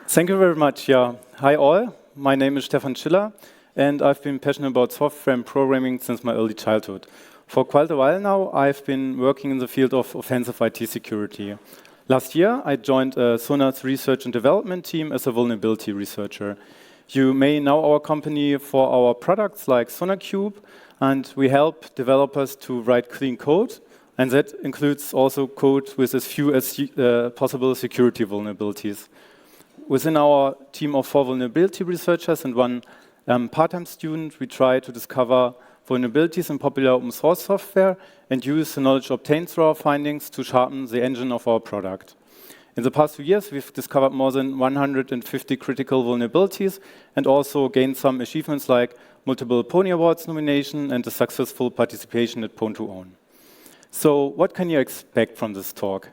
Thank you very much. Yeah. Hi all. My name is Stefan Schiller, and I've been passionate about software and programming since my early childhood. For quite a while now, I've been working in the field of offensive IT security. Last year, I joined Sonar's research and development team as a vulnerability researcher. You may know our company for our products like SonarCube, and we help developers to write clean code, and that includes also code with as few as possible security vulnerabilities. Within our team of 4 vulnerability researchers and 1 part-time student, we try to discover vulnerabilities in popular open source software and use the knowledge obtained through our findings to sharpen the engine of our product. In the past few years, we've discovered more than 150 critical vulnerabilities and also gained some achievements like multiple Pony Awards nomination and a successful participation at Pwn2Own. So what can you expect from this talk?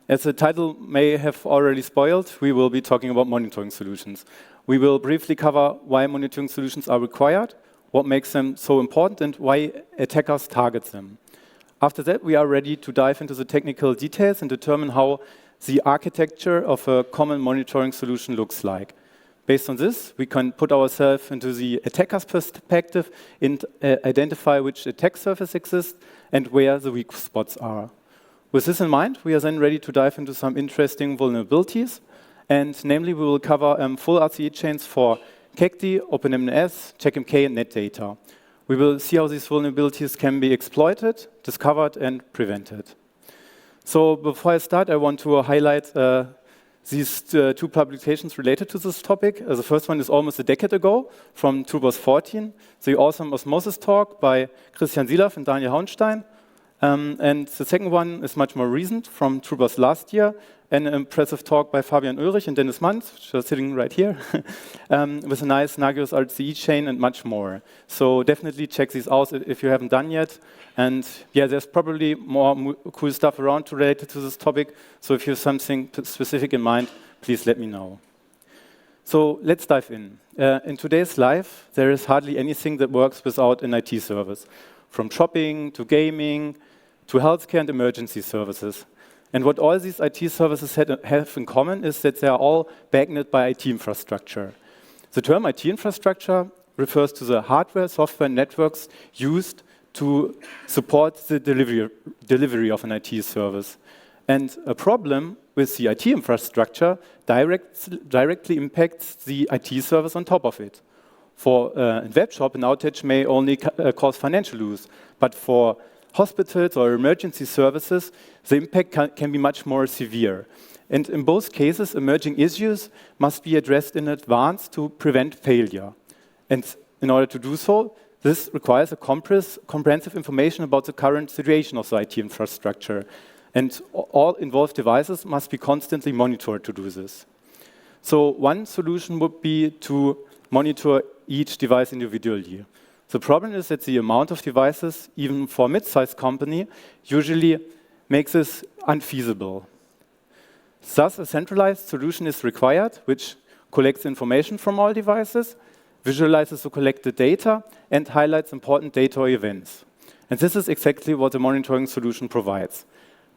As the title may have already spoiled, we will be talking about monitoring solutions. We will briefly cover why monitoring solutions are required, what makes them so important, and why attackers target them. After that, we are ready to dive into the technical details and determine how the architecture of a common monitoring solution looks like. Based on this, we can put ourselves into the attacker's perspective and identify which attack surface exists and where the weak spots are. With this in mind, we are then ready to dive into some interesting vulnerabilities, and namely we will cover full RCE chains for CACD, OpenMNS, CheckMK, and NetData. We will see how these vulnerabilities can be exploited, discovered, and prevented. So before I start, I want to highlight these 2 publications related to this topic. The first one is almost a decade ago from TROOPERS23, the awesome osmosis talk by Christian Silaf and Daniel Hauenstein. And the second one is much more recent, from Troopers last year, an impressive talk by Fabian Ulrich and Dennis Manz, which are sitting right here, with a nice Nagios RCE chain and much more. So definitely check these out if you haven't done yet. And yeah, there's probably more cool stuff around related to this topic. So if you have something specific in mind, please let me know. So let's dive in. In today's life, there is hardly anything that works without an IT service, from shopping to gaming, to healthcare and emergency services. And what all these IT services have in common is that they are all backed by IT infrastructure. The term IT infrastructure refers to the hardware, software, networks used to support the delivery of an IT service. And a problem with the IT infrastructure directly impacts the IT service on top of it. For a web shop, an outage may only cause financial loss, but for hospitals or emergency services, the impact can be much more severe. And in both cases, emerging issues must be addressed in advance to prevent failure. And in order to do so, this requires a comprehensive information about the current situation of the IT infrastructure. And all involved devices must be constantly monitored to do this. So one solution would be to monitor each device individually. The problem is that the amount of devices, even for a mid-sized company, usually makes this unfeasible. Thus, a centralized solution is required, which collects information from all devices, visualizes the collected data, and highlights important data or events. And this is exactly what the monitoring solution provides.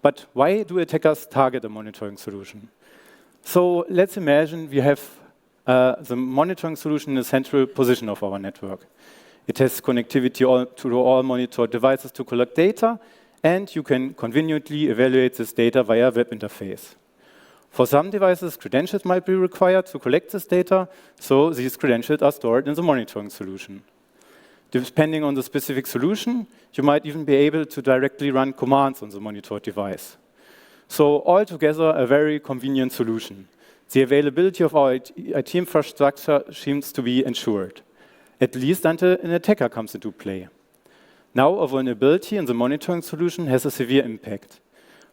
But why do attackers target a monitoring solution? So let's imagine we have the monitoring solution in the central position of our network. It has connectivity to all monitored devices to collect data, and you can conveniently evaluate this data via a web interface. For some devices, credentials might be required to collect this data, so these credentials are stored in the monitoring solution. Depending on the specific solution, you might even be able to directly run commands on the monitored device. So altogether, a very convenient solution. The availability of our IT infrastructure seems to be ensured, at least until an attacker comes into play. Now, a vulnerability in the monitoring solution has a severe impact.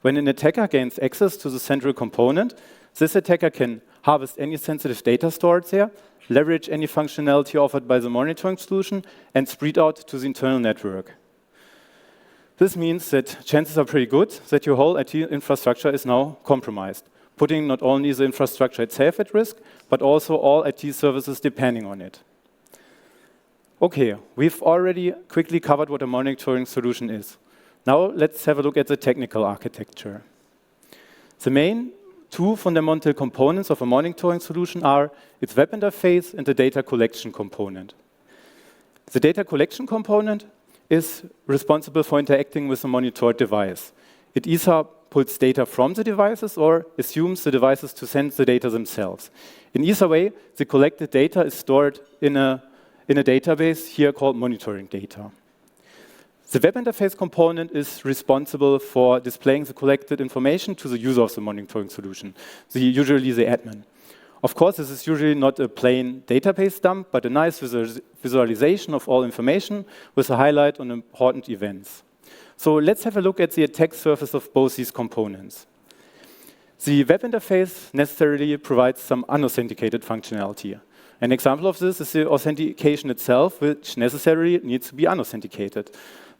When an attacker gains access to the central component, this attacker can harvest any sensitive data stored there, leverage any functionality offered by the monitoring solution, and spread out to the internal network. This means that chances are pretty good that your whole IT infrastructure is now compromised, putting not only the infrastructure itself at risk, but also all IT services depending on it. Okay, we've already quickly covered what a monitoring solution is. Now let's have a look at the technical architecture. The main two fundamental components of a monitoring solution are its web interface and the data collection component. The data collection component is responsible for interacting with the monitored device. It either pulls data from the devices or assumes the devices to send the data themselves. In either way, the collected data is stored in a database here called monitoring data. The web interface component is responsible for displaying the collected information to the user of the monitoring solution, usually the admin. Of course, this is usually not a plain database dump, but a nice visualization of all information with a highlight on important events. So let's have a look at the attack surface of both these components. The web interface necessarily provides some unauthenticated functionality. An example of this is the authentication itself, which necessarily needs to be unauthenticated.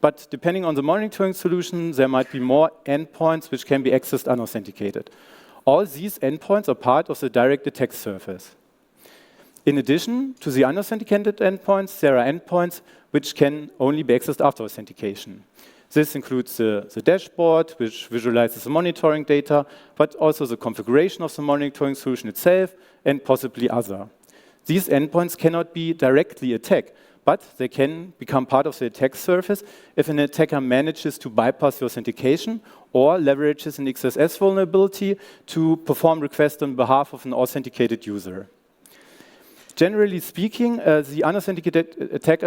But depending on the monitoring solution, there might be more endpoints which can be accessed unauthenticated. All these endpoints are part of the direct attack surface. In addition to the unauthenticated endpoints, there are endpoints which can only be accessed after authentication. This includes the dashboard, which visualizes the monitoring data, but also the configuration of the monitoring solution itself, and possibly other. These endpoints cannot be directly attacked, but they can become part of the attack surface if an attacker manages to bypass the authentication or leverages an XSS vulnerability to perform requests on behalf of an authenticated user. Generally speaking, the unauthenticated attack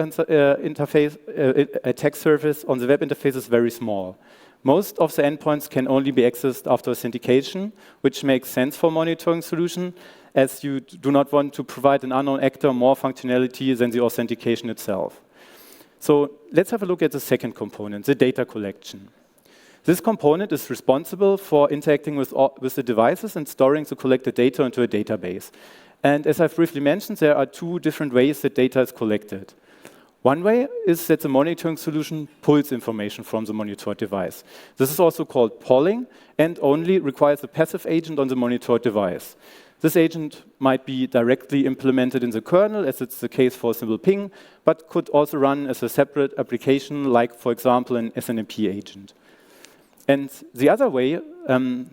surface on the web interface is very small. Most of the endpoints can only be accessed after authentication, which makes sense for monitoring solution, as you do not want to provide an unknown actor more functionality than the authentication itself. So let's have a look at the second component, the data collection. This component is responsible for interacting with the devices and storing the collected data into a database. And as I've briefly mentioned, there are two different ways that data is collected. One way is that the monitoring solution pulls information from the monitored device. This is also called polling and only requires a passive agent on the monitored device. This agent might be directly implemented in the kernel, as it's the case for a simple ping, but could also run as a separate application, like, for example, an SNMP agent. And the other way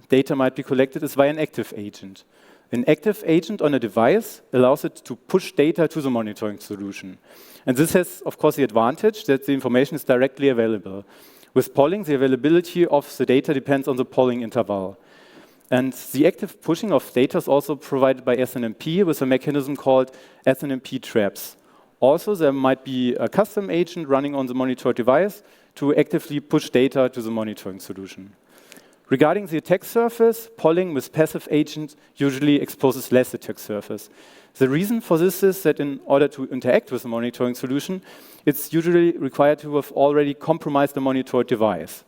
data might be collected is via an active agent. An active agent on a device allows it to push data to the monitoring solution. And this has, of course, the advantage that the information is directly available. With polling, the availability of the data depends on the polling interval. And the active pushing of data is also provided by SNMP with a mechanism called SNMP traps. Also, there might be a custom agent running on the monitored device to actively push data to the monitoring solution. Regarding the attack surface, polling with passive agents usually exposes less attack surface. The reason for this is that in order to interact with the monitoring solution, it's usually required to have already compromised the monitored device.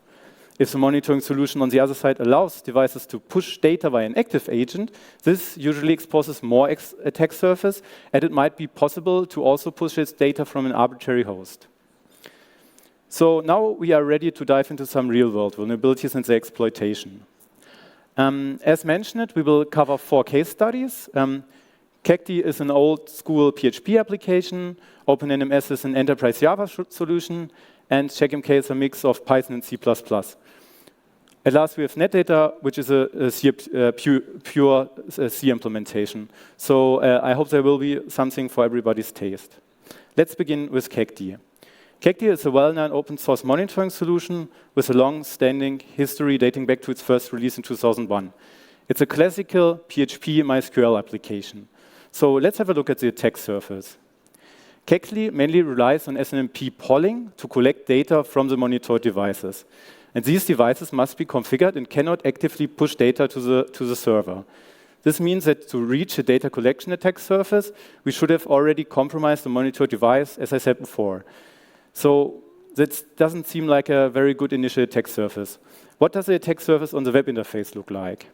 If the monitoring solution on the other side allows devices to push data by an active agent, this usually exposes more attack surface, and it might be possible to also push its data from an arbitrary host. So now we are ready to dive into some real-world vulnerabilities and their exploitation. As mentioned, we will cover 4 case studies. Cacti is an old-school PHP application, OpenNMS is an enterprise Java solution, and CheckMK is a mix of Python and C++. At last, we have NetData, which is a pure C implementation. So I hope there will be something for everybody's taste. Let's begin with Cacti. Cacti is a well-known open-source monitoring solution with a long-standing history dating back to its first release in 2001. It's a classical PHP MySQL application. So let's have a look at the attack surface. Cacti mainly relies on SNMP polling to collect data from the monitored devices. And these devices must be configured and cannot actively push data to the server. This means that to reach a data collection attack surface, we should have already compromised the monitored device, as I said before. So that doesn't seem like a very good initial attack surface. What does the attack surface on the web interface look like?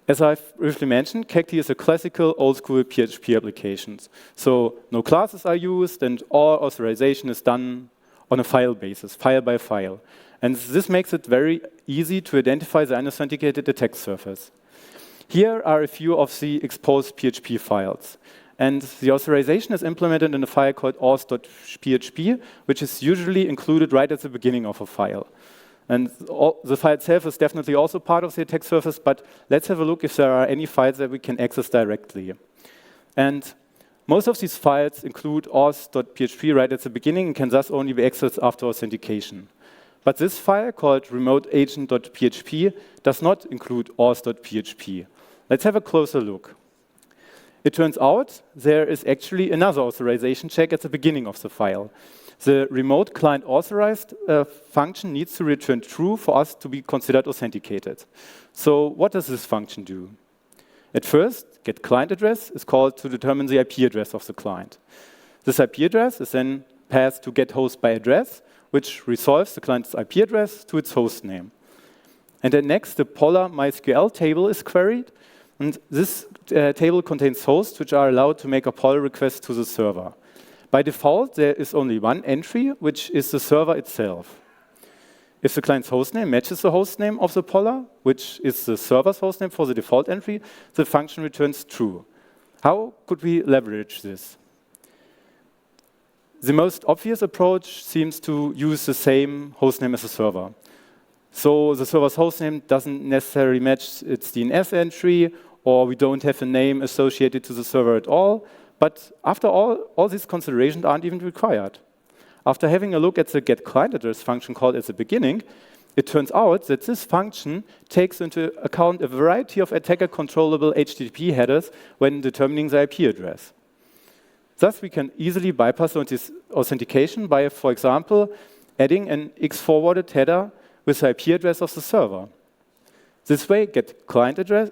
As I've briefly mentioned, Cacti is a classical old-school PHP application. So no classes are used, and all authorization is done on a file basis, file by file. And this makes it very easy to identify the unauthenticated attack surface. Here are a few of the exposed PHP files. And the authorization is implemented in a file called auth.php, which is usually included right at the beginning of a file. And the file itself is definitely also part of the attack surface, but let's have a look if there are any files that we can access directly. And most of these files include auth.php right at the beginning and can thus only be accessed after authentication. But this file, called remoteagent.php, does not include auth.php. Let's have a closer look. It turns out there is actually another authorization check at the beginning of the file. The remote client authorized function needs to return true for us to be considered authenticated. So what does this function do? At first, get client address is called to determine the IP address of the client. This IP address is then passed to get host by address, which resolves the client's IP address to its host name. And then next, the Polar MySQL table is queried. And this table contains hosts which are allowed to make a poll request to the server. By default, there is only one entry, which is the server itself. If the client's hostname matches the hostname of the Polar, which is the server's hostname for the default entry, the function returns true. How could we leverage this? The most obvious approach seems to use the same hostname as the server. So the server's hostname doesn't necessarily match its DNS entry, or we don't have a name associated to the server at all. But after all these considerations aren't even required. After having a look at the getClientAddress function called at the beginning, it turns out that this function takes into account a variety of attacker-controllable HTTP headers when determining the IP address. Thus, we can easily bypass authentication by, for example, adding an X-forwarded header with the IP address of the server. This way, getClientAddress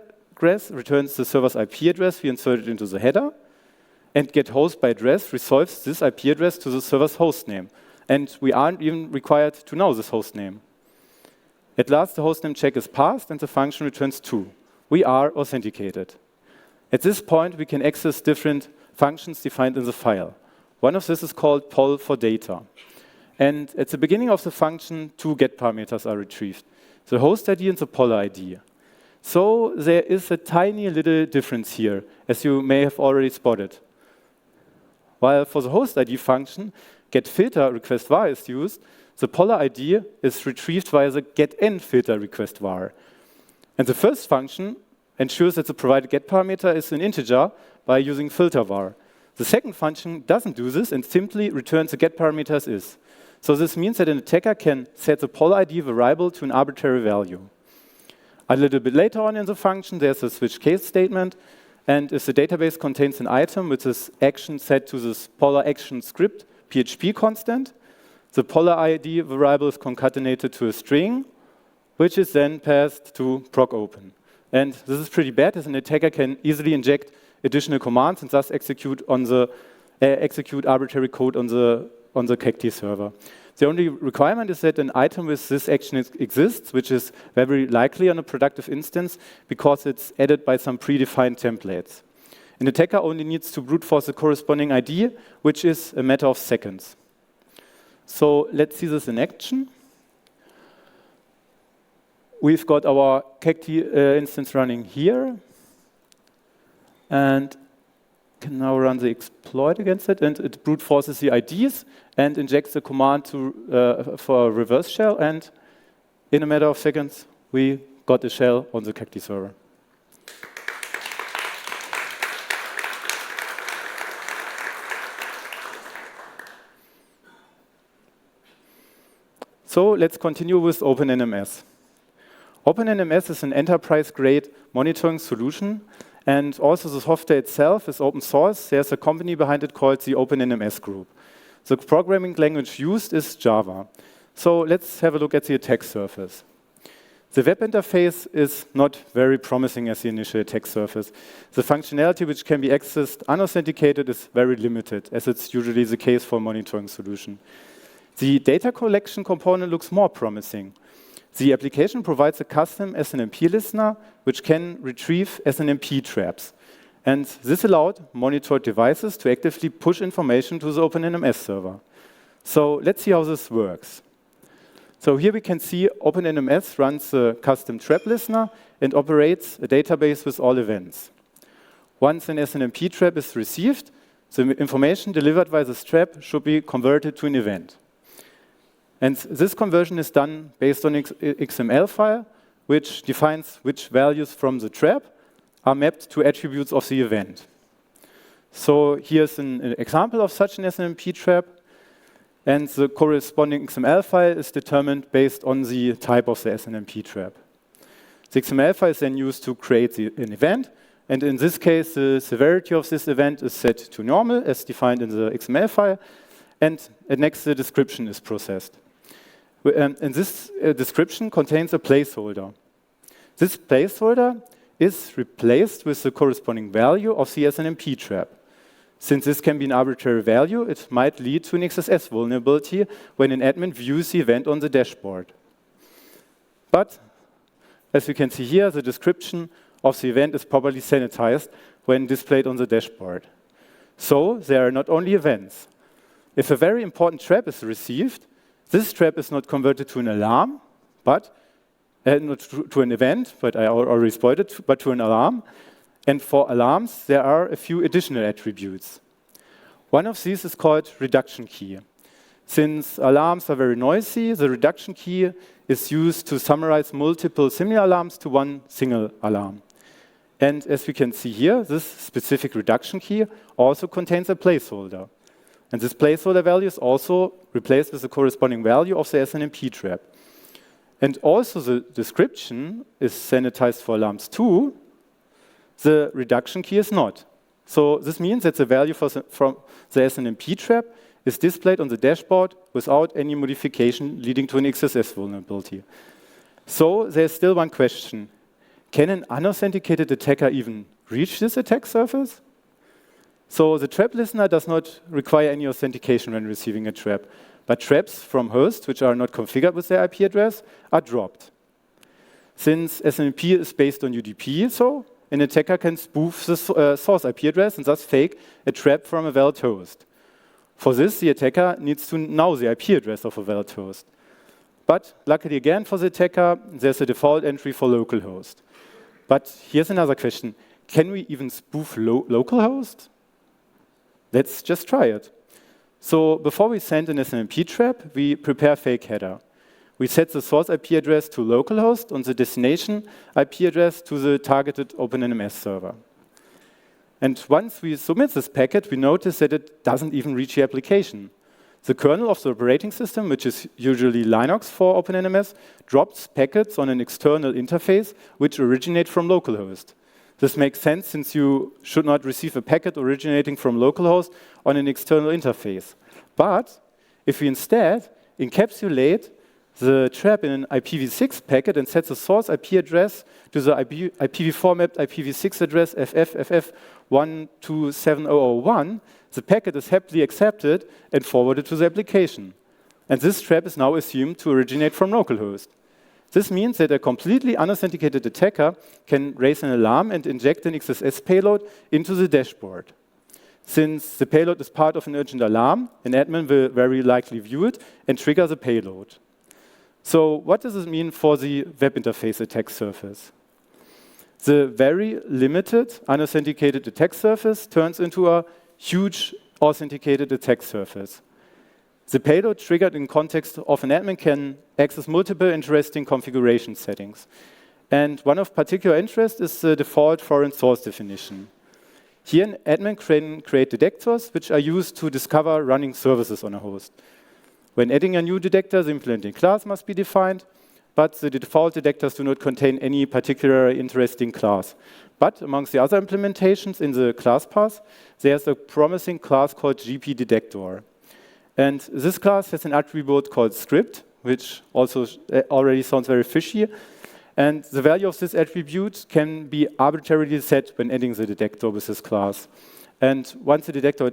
returns the server's IP address we inserted into the header, and getHost by address resolves this IP address to the server's hostname. And we aren't even required to know this hostname. At last, the hostname check is passed, and the function returns true. We are authenticated. At this point, we can access different functions defined in the file. One of this is called poll for data. And at the beginning of the function, two get parameters are retrieved: the host ID and the Polar ID. So there is a tiny little difference here, as you may have already spotted. While for the host ID function, getFilter request var is used, the Polar ID is retrieved via the getEndFilter request var. And the first function ensures that the provided get parameter is an integer by using filter var. The second function doesn't do this and simply returns the get parameter as is. So this means that an attacker can set the Polar ID variable to an arbitrary value. A little bit later on in the function, there's a switch case statement. And if the database contains an item with this action set to this Polar action script PHP constant, the Polar ID variable is concatenated to a string, which is then passed to proc-open. And this is pretty bad, as an attacker can easily inject additional commands and thus execute arbitrary code on the cacti server. The only requirement is that an item with this action exists, which is very likely on a productive instance because it's added by some predefined templates. An attacker only needs to brute force the corresponding ID, which is a matter of seconds. So let's see this in action. We've got our cacti instance running here, and can now run the exploit against it, and it brute forces the IDs and injects the command for a reverse shell, and in a matter of seconds, we got a shell on the cacti server. So let's continue with OpenNMS. OpenNMS is an enterprise-grade monitoring solution, and also the software itself is open source. There's a company behind it called the OpenNMS Group. The programming language used is Java. So let's have a look at the attack surface. The web interface is not very promising as the initial attack surface. The functionality which can be accessed unauthenticated is very limited, as it's usually the case for a monitoring solution. The data collection component looks more promising. The application provides a custom SNMP listener, which can retrieve SNMP traps. And this allowed monitored devices to actively push information to the OpenNMS server. So let's see how this works. So here we can see OpenNMS runs a custom trap listener and operates a database with all events. Once an SNMP trap is received, the information delivered by this trap should be converted to an event. And this conversion is done based on XML file, which defines which values from the trap are mapped to attributes of the event. So here's an example of such an SNMP trap, and the corresponding XML file is determined based on the type of the SNMP trap. The XML file is then used to create an event, and in this case, the severity of this event is set to normal, as defined in the XML file, and next the description is processed. And this description contains a placeholder. This placeholder is replaced with the corresponding value of the SNMP trap. Since this can be an arbitrary value, it might lead to an XSS vulnerability when an admin views the event on the dashboard. But, as you can see here, the description of the event is properly sanitized when displayed on the dashboard. So, there are not only events. If a very important trap is received, this trap is not converted to an alarm, but not to an event, but I already spoiled it, but to an alarm. And for alarms, there are a few additional attributes. One of these is called reduction key. Since alarms are very noisy, the reduction key is used to summarize multiple similar alarms to one single alarm. And as we can see here, this specific reduction key also contains a placeholder. And this placeholder value is also replaced with the corresponding value of the SNMP trap. And also the description is sanitized for alarms too. The reduction key is not. So this means that the value from the SNMP trap is displayed on the dashboard without any modification leading to an XSS vulnerability. So there's still one question. Can an unauthenticated attacker even reach this attack surface? So the trap listener does not require any authentication when receiving a trap, but traps from hosts which are not configured with their IP address are dropped. Since SNMP is based on UDP, so an attacker can spoof the source IP address and thus fake a trap from a valid host. For this, the attacker needs to know the IP address of a valid host. But luckily again for the attacker, there's a default entry for localhost. But here's another question. Can we even spoof localhost? Let's just try it. So before we send an SNMP trap, we prepare a fake header. We set the source IP address to localhost and the destination IP address to the targeted OpenNMS server. And once we submit this packet, we notice that it doesn't even reach the application. The kernel of the operating system, which is usually Linux for OpenNMS, drops packets on an external interface which originate from localhost. This makes sense since you should not receive a packet originating from localhost on an external interface. But if we instead encapsulate the trap in an IPv6 packet and set the source IP address to the IPv4 mapped IPv6 address FF127001, the packet is happily accepted and forwarded to the application. And this trap is now assumed to originate from localhost. This means that a completely unauthenticated attacker can raise an alarm and inject an XSS payload into the dashboard. Since the payload is part of an urgent alarm, an admin will very likely view it and trigger the payload. So what does this mean for the web interface attack surface? The very limited unauthenticated attack surface turns into a huge authenticated attack surface. The payload triggered in context of an admin can access multiple interesting configuration settings. And one of particular interest is the default foreign source definition. Here, an admin can create detectors which are used to discover running services on a host. When adding a new detector, the implementing class must be defined, but the default detectors do not contain any particular interesting class. But amongst the other implementations in the class path, there's a promising class called GP-Detector. And this class has an attribute called script, which also already sounds very fishy. And the value of this attribute can be arbitrarily set when adding the detector with this class. And once the detector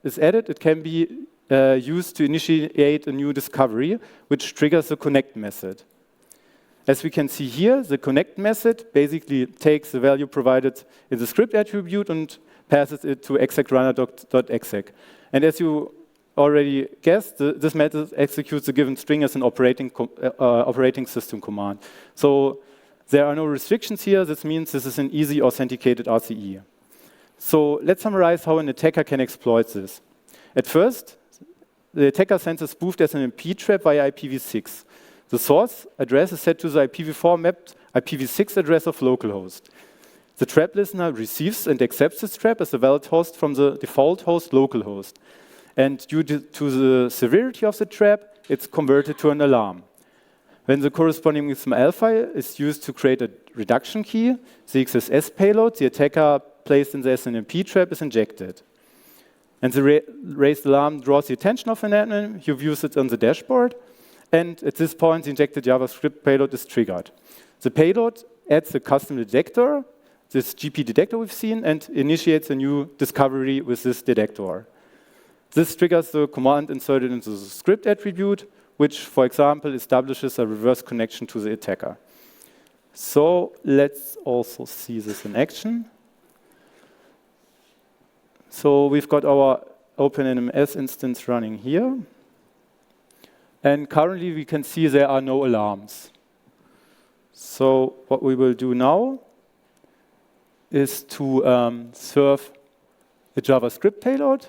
is added, it can be used to initiate a new discovery, which triggers the connect method. As we can see here, the connect method basically takes the value provided in the script attribute and passes it to execRunner.exec. And as you already guessed, this method executes the given string as an operating system command. So there are no restrictions here. This means this is an easy authenticated RCE. So let's summarize how an attacker can exploit this. At first, the attacker sends a spoofed SNMP trap via IPv6. The source address is set to the IPv4 mapped IPv6 address of localhost. The trap listener receives and accepts this trap as a valid host from the default host localhost. And due to the severity of the trap, it's converted to an alarm. When the corresponding XML file is used to create a reduction key, the XSS payload the attacker placed in the SNMP trap is injected. And the raised alarm draws the attention of an admin who views it on the dashboard. And at this point, the injected JavaScript payload is triggered. The payload adds a custom detector, this GP detector we've seen, and initiates a new discovery with this detector. This triggers the command inserted into the script attribute, which, for example, establishes a reverse connection to the attacker. So let's also see this in action. So we've got our OpenNMS instance running here. And currently, we can see there are no alarms. So what we will do now is to serve a JavaScript payload,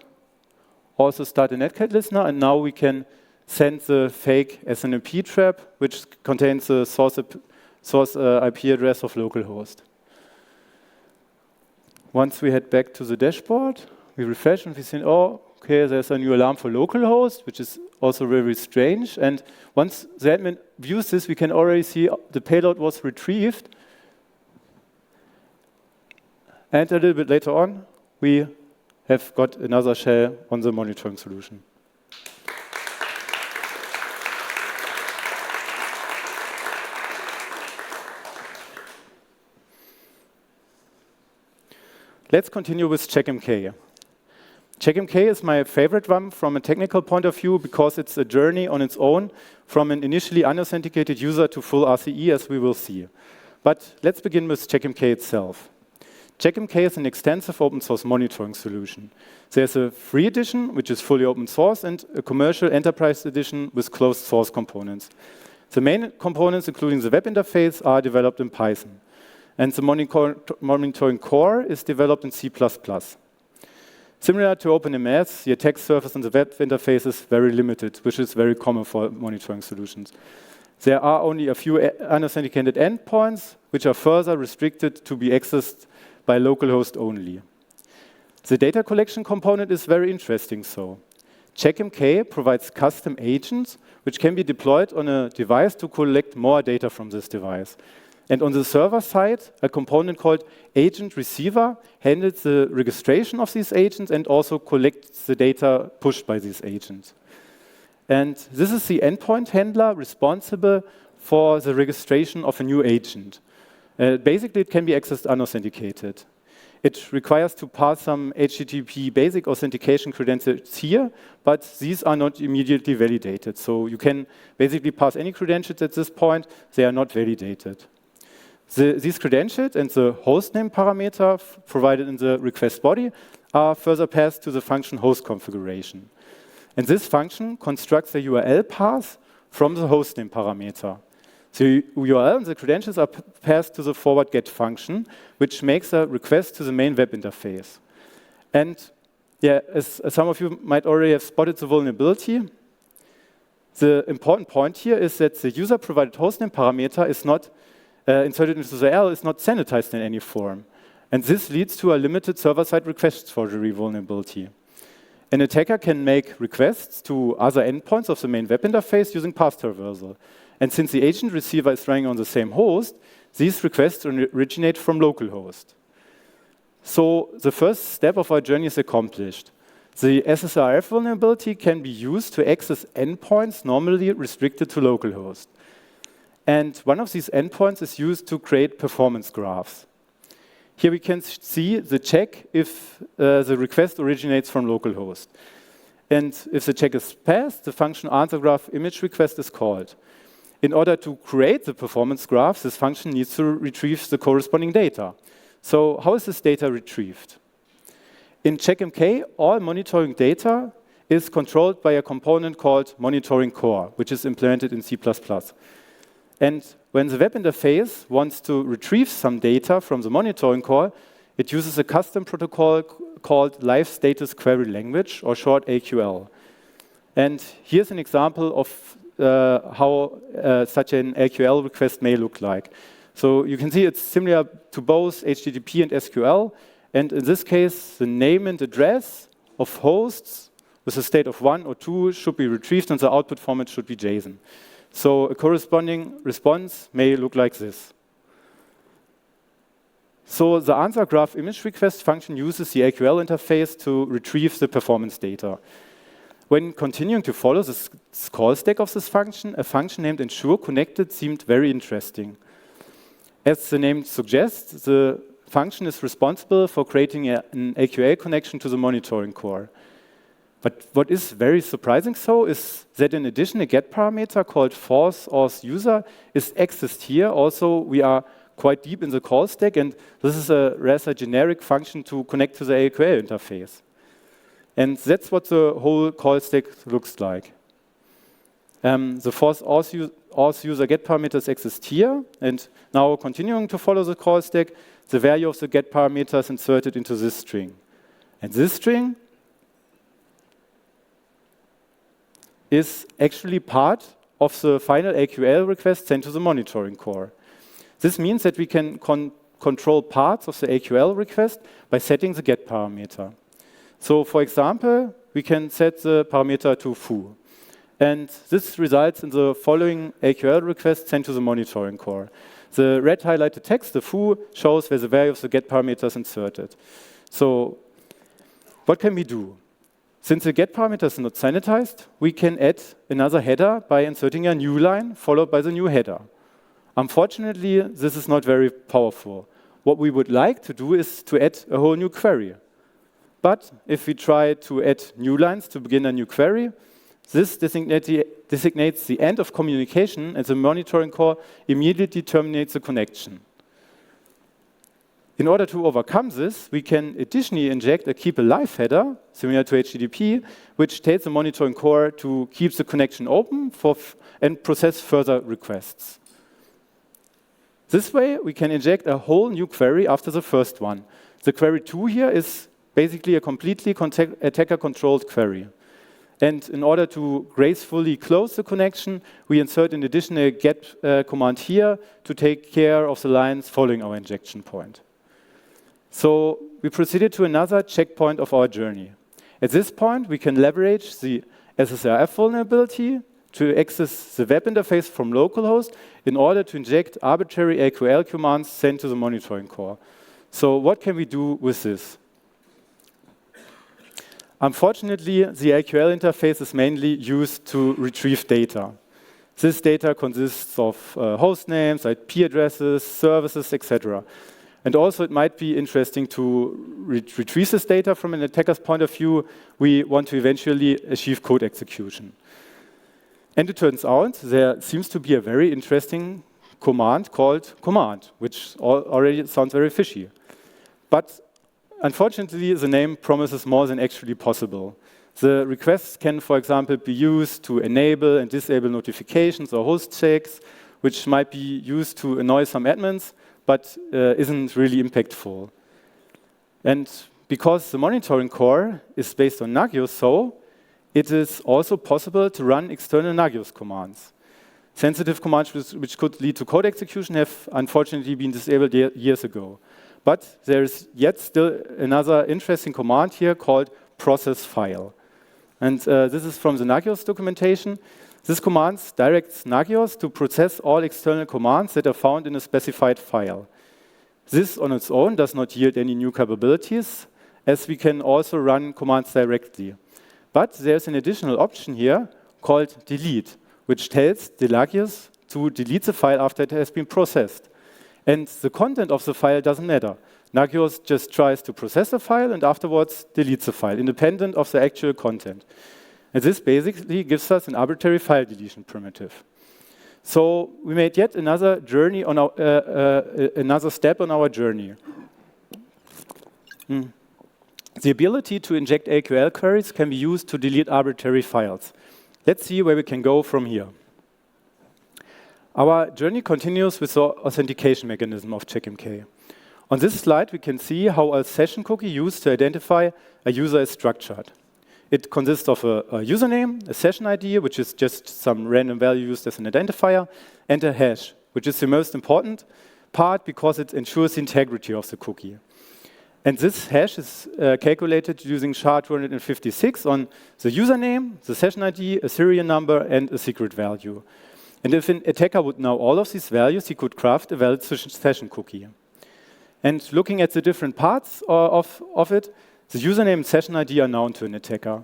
also start a netcat listener, and now we can send the fake SNMP trap, which contains the source IP address of localhost. Once we head back to the dashboard, we refresh and we see, oh, okay, there's a new alarm for localhost, which is also very strange. And once the admin views this, we can already see the payload was retrieved. And a little bit later on, we have got another shell on the monitoring solution. Let's continue with CheckMK. CheckMK is my favorite one from a technical point of view because it's a journey on its own from an initially unauthenticated user to full RCE, as we will see. But let's begin with CheckMK itself. CheckMK is an extensive open source monitoring solution. There's a free edition, which is fully open source, and a commercial enterprise edition with closed source components. The main components, including the web interface, are developed in Python. And the monitoring core is developed in C++. Similar to OpenMS, the attack surface on the web interface is very limited, which is very common for monitoring solutions. There are only a few unauthenticated endpoints, which are further restricted to be accessed by localhost only. The data collection component is very interesting, so. CheckMK provides custom agents, which can be deployed on a device to collect more data from this device. And on the server side, a component called Agent Receiver handles the registration of these agents and also collects the data pushed by these agents. And this is the endpoint handler responsible for the registration of a new agent. Basically, it can be accessed unauthenticated. It requires to pass some HTTP basic authentication credentials here, but these are not immediately validated. So you can basically pass any credentials at this point. They are not validated. These credentials and the hostname parameter provided in the request body are further passed to the function host configuration. And this function constructs the URL path from the hostname parameter. The URL and the credentials are passed to the forward get function, which makes a request to the main web interface. And yeah, as some of you might already have spotted the vulnerability, the important point here is that the user-provided hostname parameter is not inserted into the URL is not sanitized in any form. And this leads to a limited server-side request forgery vulnerability. An attacker can make requests to other endpoints of the main web interface using path traversal. And since the agent receiver is running on the same host, these requests originate from localhost. So the first step of our journey is accomplished. The SSRF vulnerability can be used to access endpoints normally restricted to localhost. And one of these endpoints is used to create performance graphs. Here we can see the check if the request originates from localhost. And if the check is passed, the function answer graph image request is called. In order to create the performance graph, this function needs to retrieve the corresponding data. So how is this data retrieved? In CheckMK, all monitoring data is controlled by a component called monitoring core, which is implemented in C++. And when the web interface wants to retrieve some data from the monitoring core, it uses a custom protocol called Live Status Query Language, or short AQL. And here's an example of how such an AQL request may look like. So you can see it's similar to both HTTP and SQL. And in this case, the name and address of hosts with a state of 1 or 2 should be retrieved, and the output format should be JSON. So a corresponding response may look like this. So the answer graph image request function uses the AQL interface to retrieve the performance data. When continuing to follow the call stack of this function, a function named ensure connected seemed very interesting. As the name suggests, the function is responsible for creating an AQL connection to the monitoring core. But what is very surprising is that in addition, a get parameter called force auth user is accessed here. Also, we are quite deep in the call stack, and this is a rather generic function to connect to the AQL interface. And that's what the whole call stack looks like. The force auth user get parameters exist here, and now continuing to follow the call stack, the value of the get parameter is inserted into this string. And this string is actually part of the final AQL request sent to the monitoring core. This means that we can control parts of the AQL request by setting the get parameter. So for example, we can set the parameter to foo. And this results in the following AQL request sent to the monitoring core. The red highlighted text, the foo, shows where the value of the get parameter is inserted. So what can we do? Since the get parameter is not sanitized, we can add another header by inserting a new line followed by the new header. Unfortunately, this is not very powerful. What we would like to do is to add a whole new query. But if we try to add new lines to begin a new query, this designates the end of communication, and the monitoring core immediately terminates the connection. In order to overcome this, we can additionally inject a keep alive header, similar to HTTP, which tells the monitoring core to keep the connection open and process further requests. This way, we can inject a whole new query after the first one. The query 2 here is basically a completely attacker-controlled query. And in order to gracefully close the connection, we insert an additional get command here to take care of the lines following our injection point. So we proceeded to another checkpoint of our journey. At this point, we can leverage the SSRF vulnerability to access the web interface from localhost in order to inject arbitrary AQL commands sent to the monitoring core. So what can we do with this? Unfortunately, the AQL interface is mainly used to retrieve data. This data consists of host names, IP addresses, services, etc. And also, it might be interesting to retrieve this data from an attacker's point of view. We want to eventually achieve code execution. And it turns out there seems to be a very interesting command called command, which already sounds very fishy. But unfortunately, the name promises more than actually possible. The requests can, for example, be used to enable and disable notifications or host checks, which might be used to annoy some admins, but isn't really impactful. And because the monitoring core is based on Nagios, it is also possible to run external Nagios commands. Sensitive commands which could lead to code execution have unfortunately been disabled years ago. But there is yet still another interesting command here called process file. And this is from the Nagios documentation. This command directs Nagios to process all external commands that are found in a specified file. This on its own does not yield any new capabilities, as we can also run commands directly. But there's an additional option here called delete, which tells the Nagios to delete the file after it has been processed. And the content of the file doesn't matter. Nagios just tries to process the file and afterwards deletes the file, independent of the actual content. And this basically gives us an arbitrary file deletion primitive. So we made yet another journey on another step on our journey. The ability to inject AQL queries can be used to delete arbitrary files. Let's see where we can go from here. Our journey continues with the authentication mechanism of CheckMK. On this slide, we can see how a session cookie used to identify a user is structured. It consists of a username, a session ID, which is just some random value used as an identifier, and a hash, which is the most important part because it ensures the integrity of the cookie. And this hash is calculated using SHA-256 on the username, the session ID, a serial number, and a secret value. And if an attacker would know all of these values, he could craft a valid session cookie. And looking at the different parts of it, the username and session ID are known to an attacker.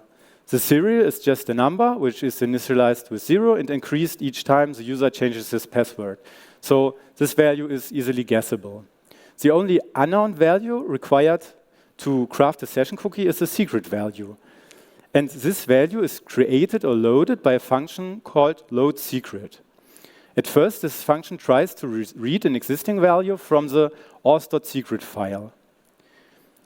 The serial is just a number, which is initialized with 0 and increased each time the user changes his password. So this value is easily guessable. The only unknown value required to craft a session cookie is the secret value. And this value is created or loaded by a function called loadSecret. At first, this function tries to read an existing value from the auth.secret file.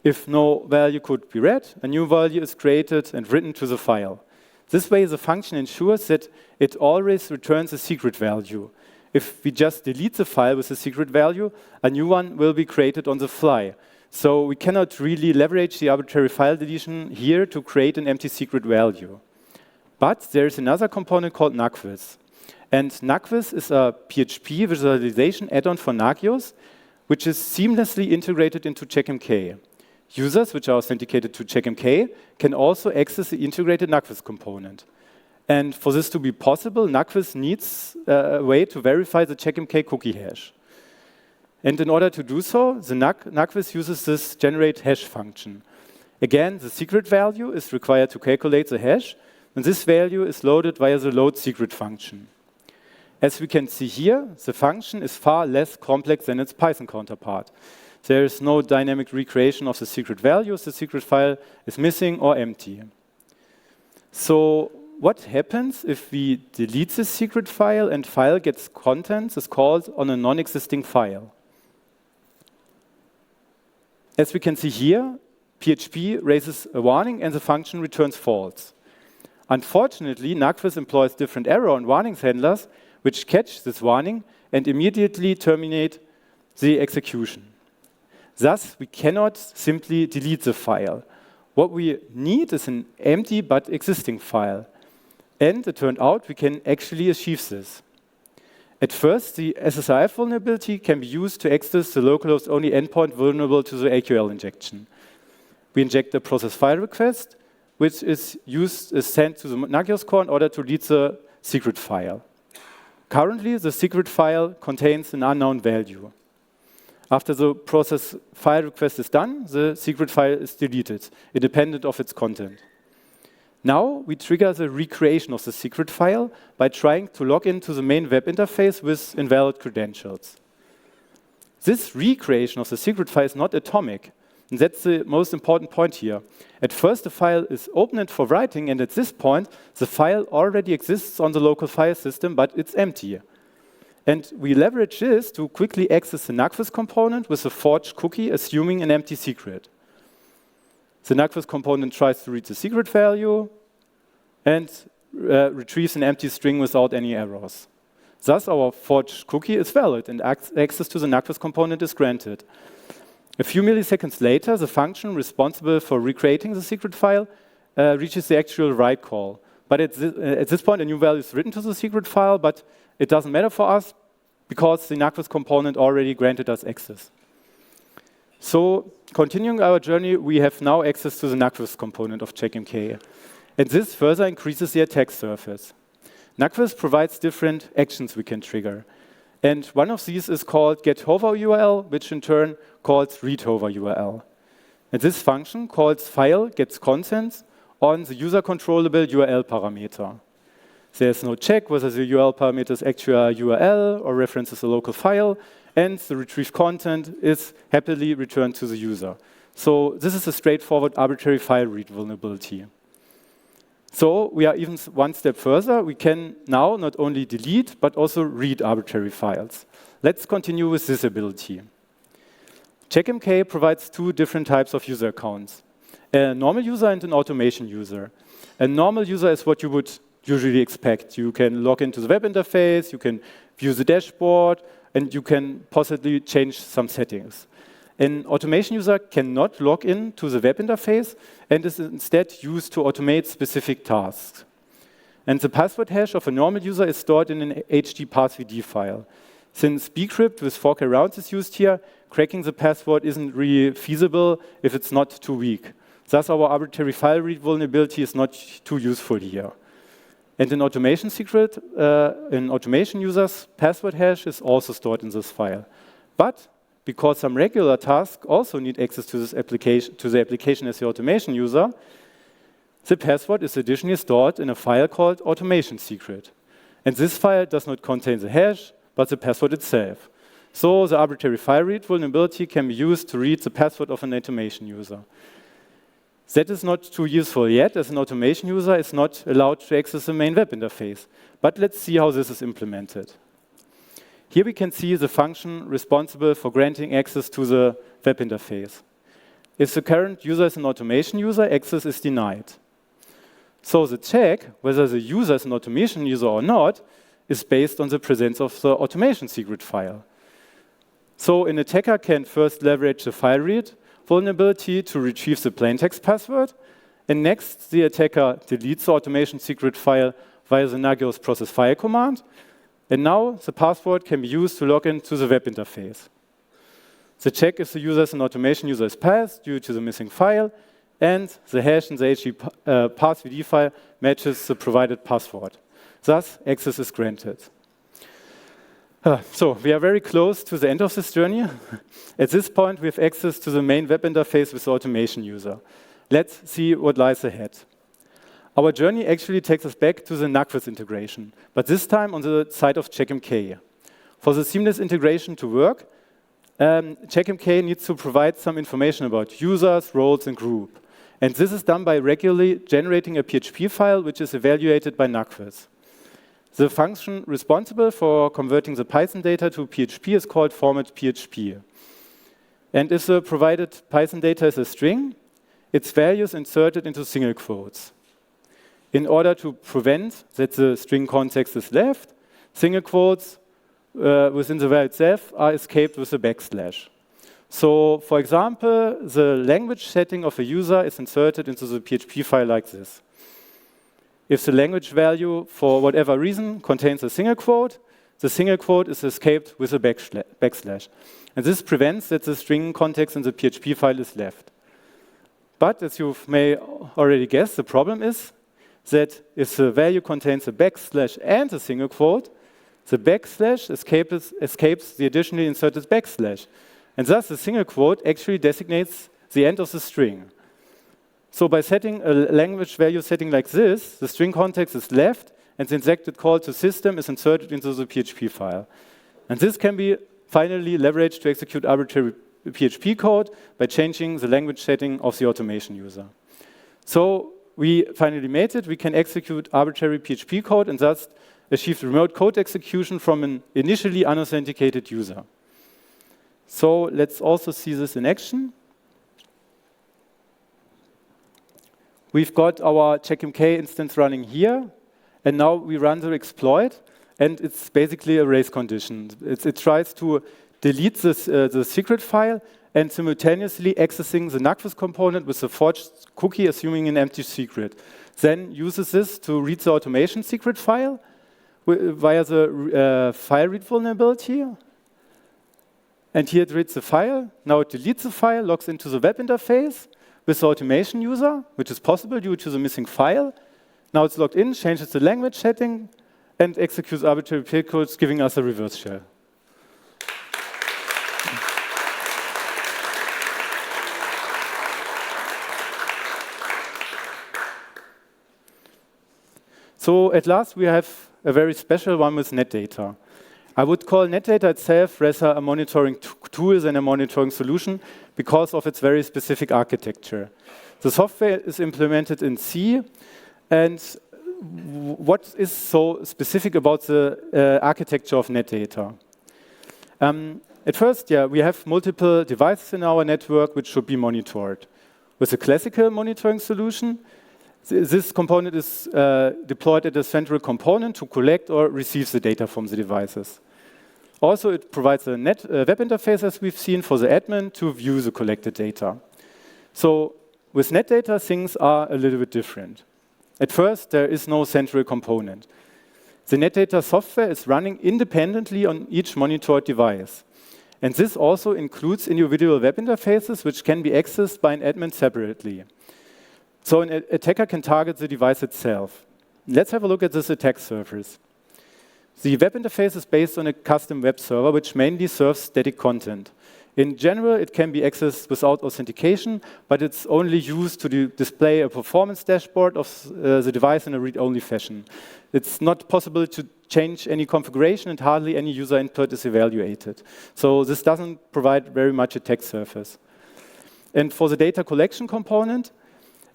If no value could be read, a new value is created and written to the file. This way, the function ensures that it always returns a secret value. If we just delete the file with the secret value, a new one will be created on the fly. So we cannot really leverage the arbitrary file deletion here to create an empty secret value. But there is another component called Nagios. And Nagios is a PHP visualization add-on for Nagios, which is seamlessly integrated into CheckMK. Users which are authenticated to CheckMK can also access the integrated Nagios component. And for this to be possible, Nagios needs a way to verify the CheckMK cookie hash. And in order to do so, the Nagios uses this generate hash function. Again, the secret value is required to calculate the hash, and this value is loaded via the loadSecret function. As we can see here, the function is far less complex than its Python counterpart. There is no dynamic recreation of the secret values. The secret file is missing or empty. So what happens if we delete the secret file and file gets contents is called on a non-existing file? As we can see here, PHP raises a warning and the function returns false. Unfortunately, Nagios employs different error and warnings handlers which catch this warning and immediately terminate the execution. Thus, we cannot simply delete the file. What we need is an empty but existing file. And it turned out we can actually achieve this. At first, the SSIF vulnerability can be used to access the localhost-only endpoint vulnerable to the AQL injection. We inject a process file request, which is sent to the Nagios core in order to delete the secret file. Currently, the secret file contains an unknown value. After the process file request is done, the secret file is deleted, independent of its content. Now we trigger the recreation of the secret file by trying to log into the main web interface with invalid credentials. This recreation of the secret file is not atomic, and that's the most important point here. At first, the file is opened for writing, and at this point, the file already exists on the local file system, but it's empty. And we leverage this to quickly access the Nagios component with a forged cookie, assuming an empty secret. The Nagios component tries to read the secret value and retrieves an empty string without any errors. Thus, our forged cookie is valid and access to the Nagios component is granted. A few milliseconds later, the function responsible for recreating the secret file reaches the actual write call. But at this point, a new value is written to the secret file, but it doesn't matter for us because the Nagios component already granted us access. So, continuing our journey, we have now access to the Nagios component of CheckMK. And this further increases the attack surface. Nagios provides different actions we can trigger. And one of these is called getHover-URL, which in turn calls readHover-URL. And this function calls file gets contents on the user controllable URL parameter. There's no check whether the URL parameter is actually a URL or references a local file, and the retrieved content is happily returned to the user. So this is a straightforward arbitrary file read vulnerability. So we are even one step further. We can now not only delete, but also read arbitrary files. Let's continue with this ability. CheckMK provides two different types of user accounts, a normal user and an automation user. A normal user is what you would usually expect. You can log into the web interface, you can view the dashboard, and you can possibly change some settings. An automation user cannot log in to the web interface and is instead used to automate specific tasks. And the password hash of a normal user is stored in an HDPassVD file. Since bcrypt with 4K rounds is used here, cracking the password isn't really feasible if it's not too weak. Thus, our arbitrary file read vulnerability is not too useful here. And an automation secret, an automation user's password hash is also stored in this file. But because some regular tasks also need access to the application as the automation user, the password is additionally stored in a file called automation secret. And this file does not contain the hash, but the password itself. So the arbitrary file read vulnerability can be used to read the password of an automation user. That is not too useful yet, as an automation user is not allowed to access the main web interface. But let's see how this is implemented. Here we can see the function responsible for granting access to the web interface. If the current user is an automation user, access is denied. So the check whether the user is an automation user or not is based on the presence of the automation secret file. So an attacker can first leverage the file read vulnerability to retrieve the plaintext password, and next the attacker deletes the automation secret file via the Nagios process file command, and now the password can be used to log into the web interface. The check if the user is an automation user is passed due to the missing file, and the hash in the HDPassVD file matches the provided password. Thus, access is granted. So we are very close to the end of this journey. At this point, we have access to the main web interface with the automation user. Let's see what lies ahead. Our journey actually takes us back to the Nagios integration, but this time on the side of CheckMK. For the seamless integration to work, CheckMK needs to provide some information about users, roles, and group. And this is done by regularly generating a PHP file, which is evaluated by Nagios. The function responsible for converting the Python data to PHP is called format.php. And if the provided Python data is a string, its value is inserted into single quotes. In order to prevent that the string context is left, single quotes within the value itself are escaped with a backslash. So, for example, the language setting of a user is inserted into the PHP file like this. If the language value, for whatever reason, contains a single quote, the single quote is escaped with a backslash. And this prevents that the string context in the PHP file is left. But, as you may already guess, the problem is that if the value contains a backslash and a single quote, the backslash escapes the additionally inserted backslash. And thus, the single quote actually designates the end of the string. So by setting a language value setting like this, the string context is left, and the injected call to system is inserted into the PHP file. And this can be finally leveraged to execute arbitrary PHP code by changing the language setting of the automation user. So we finally made it. We can execute arbitrary PHP code and thus achieve remote code execution from an initially unauthenticated user. So let's also see this in action. We've got our CheckMK instance running here, and now we run the exploit, and it's basically a race condition. It tries to delete the secret file and simultaneously accessing the Nagios component with the forged cookie, assuming an empty secret. Then uses this to read the automation secret file via the file read vulnerability. And here it reads the file. Now it deletes the file, logs into the web interface with the automation user, which is possible due to the missing file. Now it's logged in, changes the language setting, and executes arbitrary PHP codes, giving us a reverse shell. So at last, we have a very special one with NetData. I would call NetData itself rather a monitoring tool than a monitoring solution because of its very specific architecture. The software is implemented in C, and what is so specific about the architecture of NetData? At first, we have multiple devices in our network which should be monitored. With a classical monitoring solution, this component is deployed at a central component to collect or receive the data from the devices. Also, it provides a web interface, as we've seen, for the admin to view the collected data. So with net data, things are a little bit different. At first, there is no central component. The net data software is running independently on each monitored device. And this also includes individual web interfaces, which can be accessed by an admin separately. So an attacker can target the device itself. Let's have a look at this attack surface. The web interface is based on a custom web server, which mainly serves static content. In general, it can be accessed without authentication, but it's only used to display a performance dashboard of the device in a read-only fashion. It's not possible to change any configuration, and hardly any user input is evaluated. So this doesn't provide very much attack surface. And for the data collection component,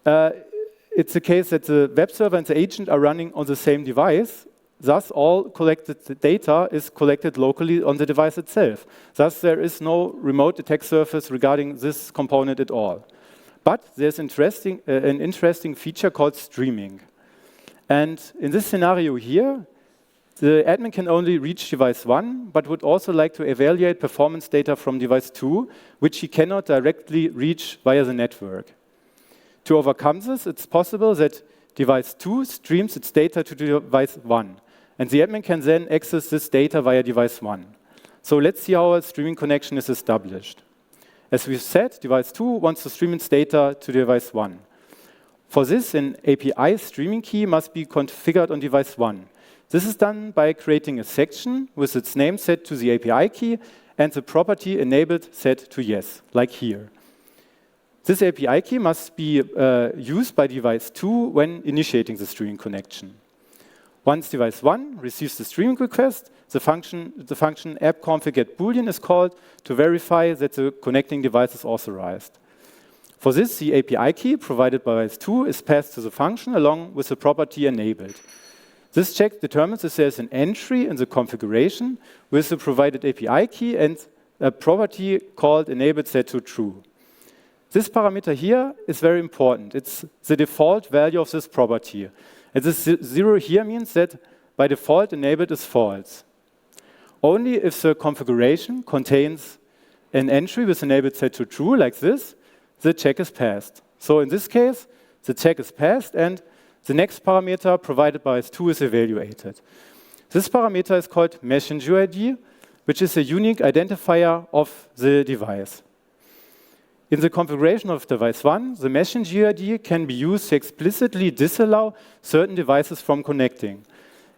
it's the case that the web server and the agent are running on the same device. Thus, all collected data is collected locally on the device itself. Thus, there is no remote attack surface regarding this component at all. But there's an interesting feature called streaming. And in this scenario here, the admin can only reach device 1, but would also like to evaluate performance data from device 2, which he cannot directly reach via the network. To overcome this, it's possible that device 2 streams its data to device 1. And the admin can then access this data via device 1. So let's see how a streaming connection is established. As we've said, device 2 wants to stream its data to device 1. For this, an API streaming key must be configured on device 1. This is done by creating a section with its name set to the API key and the property enabled set to yes, like here. This API key must be used by device 2 when initiating the streaming connection. Once device 1 receives the streaming request, the function app_config_getBoolean is called to verify that the connecting device is authorized. For this, the API key provided by device 2 is passed to the function along with the property enabled. This check determines if there's an entry in the configuration with the provided API key and a property called enabled set to true. This parameter here is very important. It's the default value of this property. And this 0 here means that by default enabled is false. Only if the configuration contains an entry with enabled set to true, like this, the check is passed. So in this case, the check is passed and the next parameter provided by S2 is evaluated. This parameter is called Messenger ID, which is a unique identifier of the device. In the configuration of device 1, the Messenger ID can be used to explicitly disallow certain devices from connecting.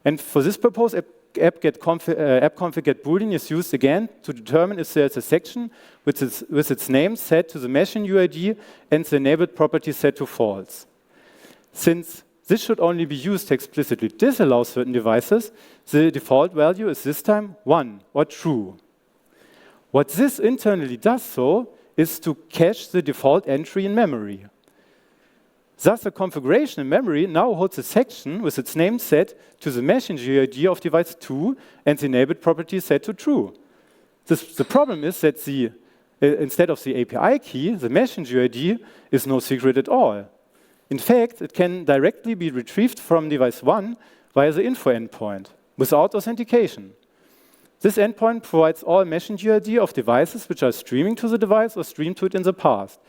And for this purpose, app_config_getBoolean is used again to determine if there's a section with its name set to the Messenger ID and the enabled property set to false. Since this should only be used to explicitly disallow certain devices, the default value is this time 1 or true. What this internally does, though, is to cache the default entry in memory. Thus, the configuration in memory now holds a section with its name set to the Messenger ID of device 2 and the enabled property set to true. The problem is that instead of the API key, the Messenger ID is no secret at all. In fact, it can directly be retrieved from device 1 via the info endpoint without authentication. This endpoint provides all Messenger ID of devices which are streaming to the device or streamed to it in the past.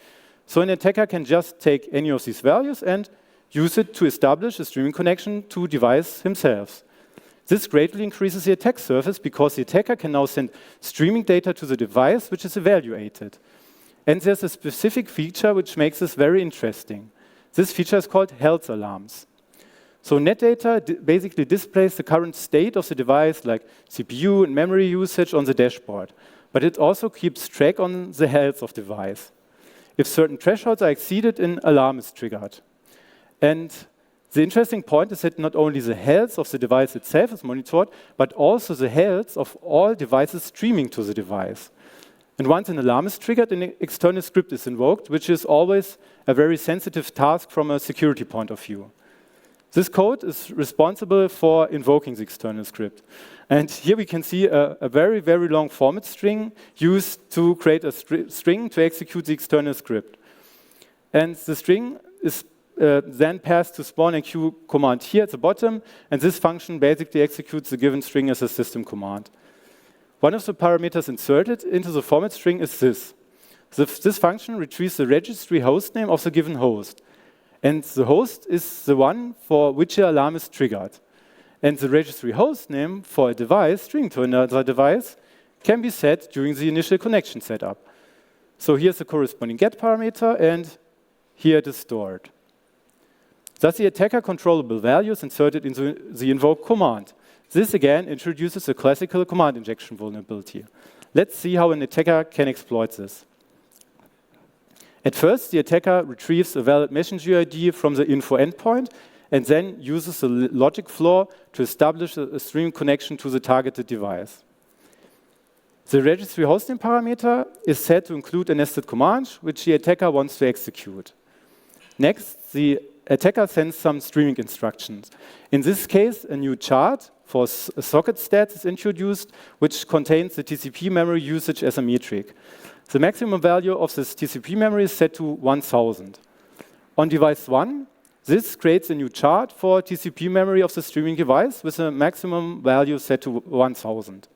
So an attacker can just take any of these values and use it to establish a streaming connection to device himself. This greatly increases the attack surface because the attacker can now send streaming data to the device which is evaluated. And there's a specific feature which makes this very interesting. This feature is called health alarms. So net data basically displays the current state of the device, like CPU and memory usage on the dashboard. But it also keeps track on the health of the device. If certain thresholds are exceeded, an alarm is triggered. And the interesting point is that not only the health of the device itself is monitored, but also the health of all devices streaming to the device. And once an alarm is triggered, an external script is invoked, which is always a very sensitive task from a security point of view. This code is responsible for invoking the external script. And here we can see a very, very long format string used to create a string to execute the external script. And the string is then passed to spawn and queue command here at the bottom, and this function basically executes the given string as a system command. one of the parameters inserted into the format string is this. This function retrieves the registry hostname of the given host. And the host is the one for which the alarm is triggered. And the registry hostname for a device, string to another device, can be set during the initial connection setup. So here's the corresponding get parameter, and here it is stored. Thus, the attacker controllable value is inserted into the invoke command. This again introduces a classical command injection vulnerability. Let's see how an attacker can exploit this. At first, the attacker retrieves a valid messenger ID from the info endpoint and then uses a logic flaw to establish a stream connection to the targeted device. The registry hostname parameter is set to include a nested command which the attacker wants to execute. Next, the attacker sends some streaming instructions. In this case, a new chart for socket stats is introduced, which contains the TCP memory usage as a metric. The maximum value of this TCP memory is set to 1000. On device 1, this creates a new chart for TCP memory of the streaming device with a maximum value set to 1000.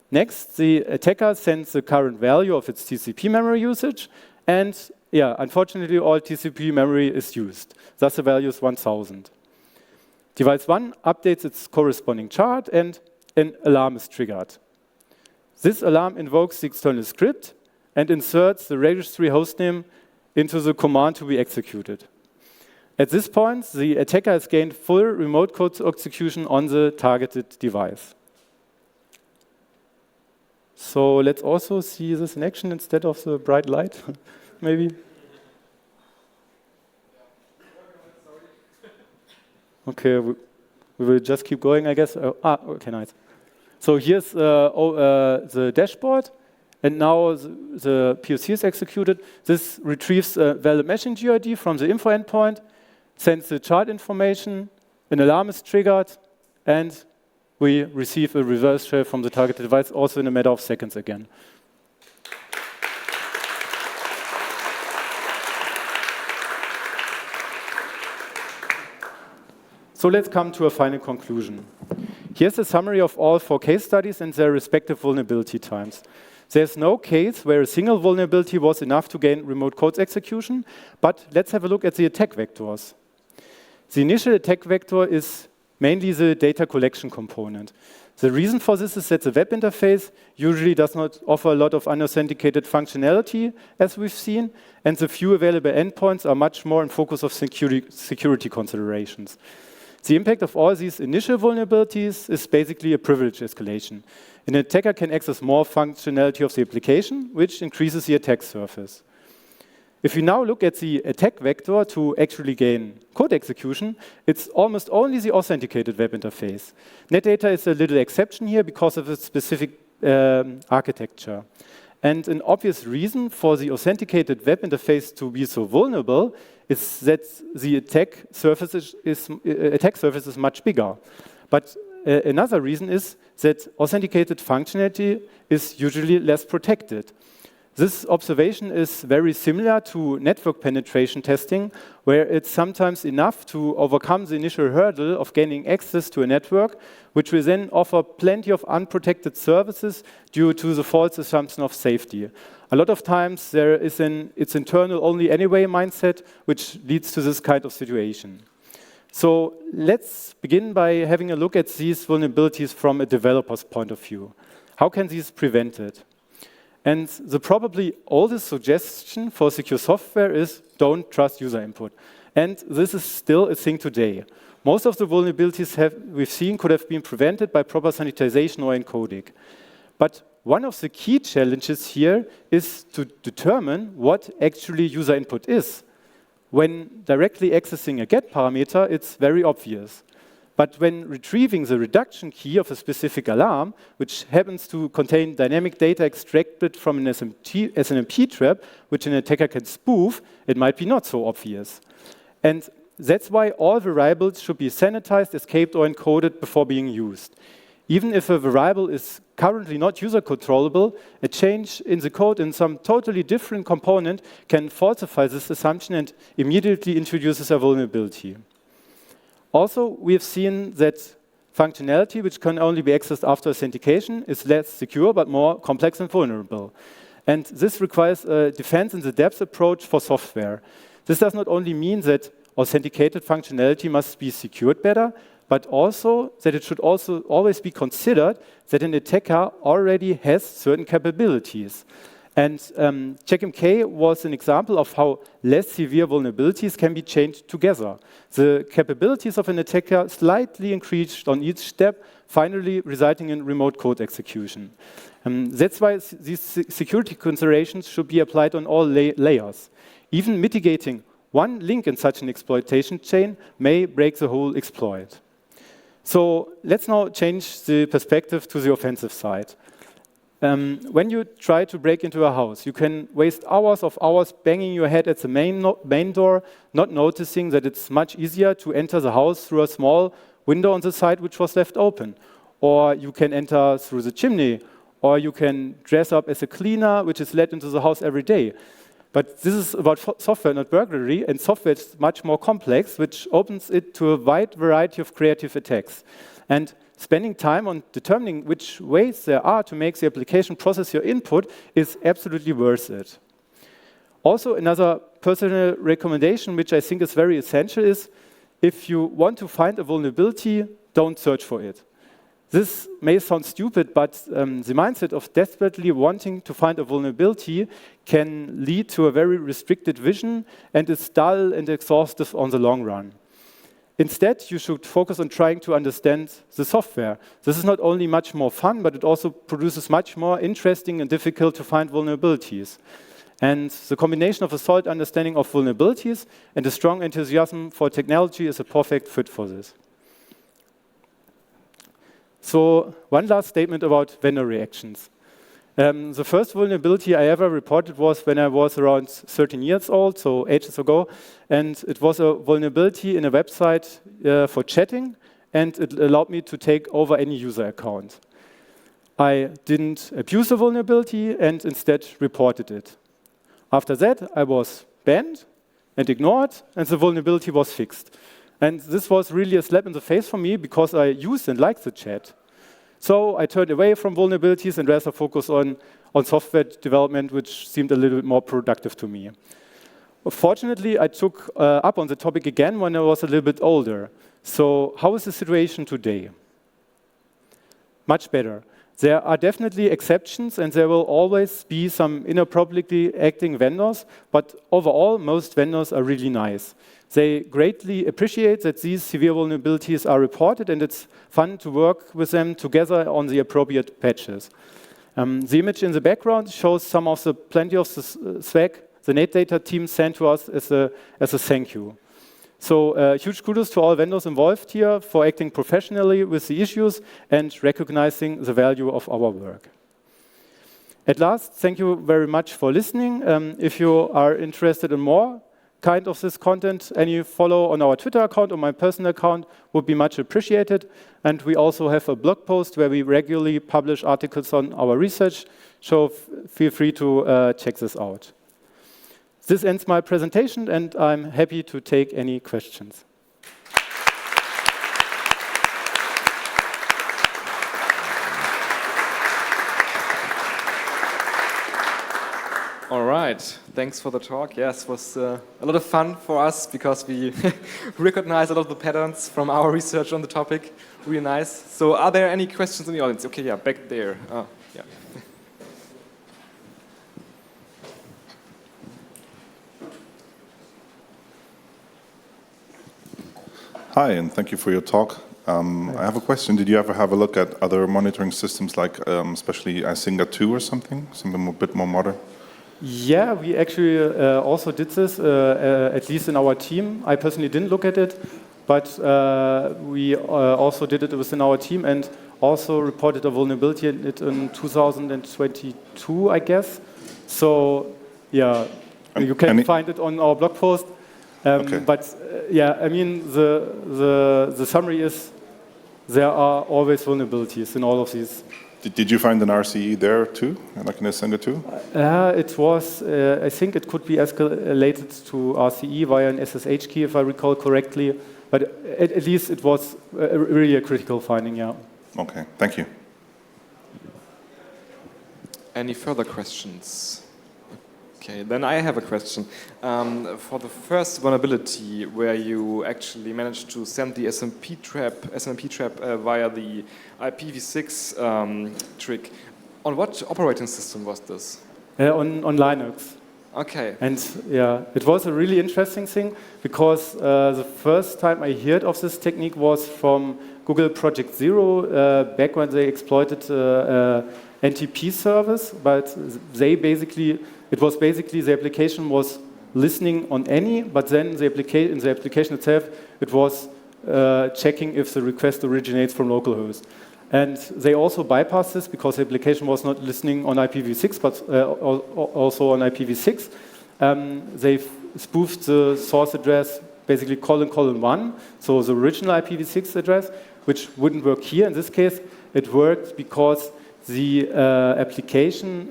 Next, the attacker sends the current value of its TCP memory usage, and unfortunately, all TCP memory is used. Thus, the value is 1000. Device 1 updates its corresponding chart, and an alarm is triggered. This alarm invokes the external script and inserts the registry hostname into the command to be executed. At this point, the attacker has gained full remote code execution on the targeted device. So let's also see this in action instead of the bright light, maybe. Okay, we will just keep going, I guess. Okay, nice. So here's the dashboard, and now the POC is executed. This retrieves a valid messenger ID from the info endpoint, sends the chart information, an alarm is triggered, and we receive a reverse shell from the targeted device, also in a matter of seconds again. So let's come to a final conclusion. Here's a summary of all 4 case studies and their respective vulnerability times. There's no case where a single vulnerability was enough to gain remote code execution, but let's have a look at the attack vectors. The initial attack vector is mainly the data collection component. The reason for this is that the web interface usually does not offer a lot of unauthenticated functionality, as we've seen, and the few available endpoints are much more in focus of security considerations. The impact of all these initial vulnerabilities is basically a privilege escalation. An attacker can access more functionality of the application, which increases the attack surface. If we now look at the attack vector to actually gain code execution, it's almost only the authenticated web interface. Netdata is a little exception here because of its specific architecture. And an obvious reason for the authenticated web interface to be so vulnerable is that the attack surface is much bigger. But another reason is that authenticated functionality is usually less protected. This observation is very similar to network penetration testing, where it's sometimes enough to overcome the initial hurdle of gaining access to a network, which will then offer plenty of unprotected services due to the false assumption of safety. A lot of times there is it's internal only anyway mindset, which leads to this kind of situation. So let's begin by having a look at these vulnerabilities from a developer's point of view. How can these be prevented? And the probably oldest suggestion for secure software is don't trust user input. And this is still a thing today. Most of the vulnerabilities we've seen could have been prevented by proper sanitization or encoding. But one of the key challenges here is to determine what actually user input is. When directly accessing a get parameter, it's very obvious. But when retrieving the reduction key of a specific alarm, which happens to contain dynamic data extracted from an SNMP trap, which an attacker can spoof, it might be not so obvious. And that's why all variables should be sanitized, escaped, or encoded before being used. Even if a variable is currently not user controllable, a change in the code in some totally different component can falsify this assumption and immediately introduces a vulnerability. Also, we have seen that functionality which can only be accessed after authentication is less secure but more complex and vulnerable. And this requires a defense in the depth approach for software. This does not only mean that authenticated functionality must be secured better, but also that it should also always be considered that an attacker already has certain capabilities. And CheckMK was an example of how less severe vulnerabilities can be changed together. The capabilities of an attacker slightly increased on each step, finally resulting in remote code execution. That's why these security considerations should be applied on all layers. Even mitigating one link in such an exploitation chain may break the whole exploit. So let's now change the perspective to the offensive side. When you try to break into a house, you can waste hours of hours banging your head at the main door, not noticing that it's much easier to enter the house through a small window on the side which was left open. Or you can enter through the chimney, or you can dress up as a cleaner, which is let into the house every day. But this is about software, not burglary, and software is much more complex, which opens it to a wide variety of creative attacks. And spending time on determining which ways there are to make the application process your input is absolutely worth it. Also, another personal recommendation, which I think is very essential, is if you want to find a vulnerability, don't search for it. This may sound stupid, but the mindset of desperately wanting to find a vulnerability can lead to a very restricted vision and is dull and exhaustive on the long run. Instead, you should focus on trying to understand the software. This is not only much more fun, but it also produces much more interesting and difficult to find vulnerabilities. And the combination of a solid understanding of vulnerabilities and a strong enthusiasm for technology is a perfect fit for this. So one last statement about vendor reactions. The first vulnerability I ever reported was when I was around 13 years old, so ages ago, and it was a vulnerability in a website for chatting, and it allowed me to take over any user account. I didn't abuse the vulnerability and instead reported it. After that, I was banned and ignored, and the vulnerability was fixed. And this was really a slap in the face for me because I used and liked the chat. So I turned away from vulnerabilities and rather focused on software development, which seemed a little bit more productive to me. Fortunately, I took up on the topic again when I was a little bit older. So how is the situation today? Much better. There are definitely exceptions, and there will always be some inappropriately acting vendors, but overall, most vendors are really nice. They greatly appreciate that these severe vulnerabilities are reported, and it's fun to work with them together on the appropriate patches. The image in the background shows some of the plenty of the swag the Net Data team sent to us as a thank you. So huge kudos to all vendors involved here for acting professionally with the issues and recognizing the value of our work. At last, thank you very much for listening. If you are interested in more kind of this content, any follow on our Twitter account or my personal account would be much appreciated. And we also have a blog post where we regularly publish articles on our research, so feel free to check this out. This ends my presentation, and I'm happy to take any questions. All right, thanks for the talk. Yes, it was a lot of fun for us because we recognize a lot of the patterns from our research on the topic. Really nice. So are there any questions in the audience? Okay, yeah, back there. Yeah. Hi, and thank you for your talk. I have a question. Did you ever have a look at other monitoring systems like especially ITsecurity 2 or something a bit more modern? Yeah, we actually also did this, at least in our team. I personally didn't look at it, but we also did it within our team and also reported a vulnerability in it in 2022, I guess. So, yeah, you can find it on our blog post. Okay. But yeah, I mean, the summary is there are always vulnerabilities in all of these. Did you find an RCE there too, like in ITsecurity 2? It was, I think it could be escalated to RCE via an SSH key, if I recall correctly. but at least it was really a critical finding, yeah. Okay, thank you. Any further questions? Okay, then I have a question. For the first vulnerability where you actually managed to send the SMP trap via the IPv6 trick, on what operating system was this? On Linux. Okay. And yeah, it was a really interesting thing because the first time I heard of this technique was from Google Project Zero, back when they exploited NTP service, but they basically, it was basically the application was listening on any, but then in the application itself, it was checking if the request originates from localhost. And they also bypassed this because the application was not listening on IPv6, but also on IPv6. They spoofed the source address, basically ::1, so the original IPv6 address, which wouldn't work here. In this case, it worked because the application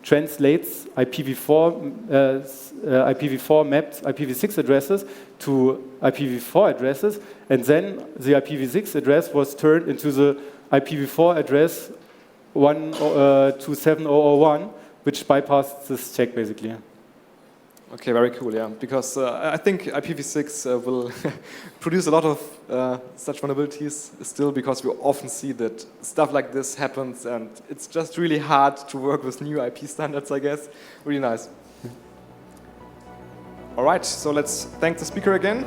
translates IPv4 mapped IPv6 addresses to IPv4 addresses, and then the IPv6 address was turned into the IPv4 address 127.0.0.1, which bypassed this check basically. Okay, very cool, yeah. Because I think IPv6 will produce a lot of such vulnerabilities still, because we often see that stuff like this happens, and it's just really hard to work with new IP standards, I guess. Really nice. All right, so let's thank the speaker again.